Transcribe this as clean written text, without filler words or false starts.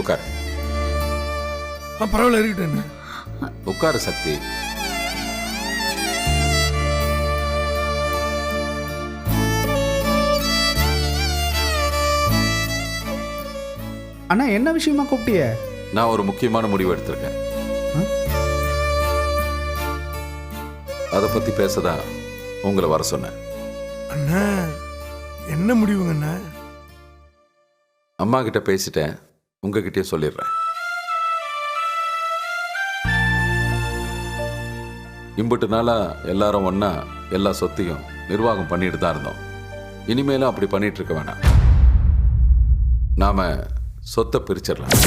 உட்கார். பரவாயில்ல இருக்கட்டும். உட்காரு சக்தி. அண்ணா என்ன விஷயமா கூப்பிட்டிய? நான் ஒரு முக்கியமான முடிவு எடுத்திருக்கேன். அதை பத்தி பேசதான் உங்களை வர சொன்னேன். அண்ணா என்ன முடிவுங்கண்ணா? அம்மா கிட்ட பேசிட்டேன், உங்ககிட்டயே சொல்லிடுறேன். இம்புட்டு நாளா எல்லாரும் ஒன்னா எல்லா சொத்தையும் நிர்வாகம் பண்ணிட்டு தான் இருந்தோம். இனிமேலும் அப்படி பண்ணிட்டு இருக்க வேணாம். நாம சொத்தை பிரிச்சிடலாம்.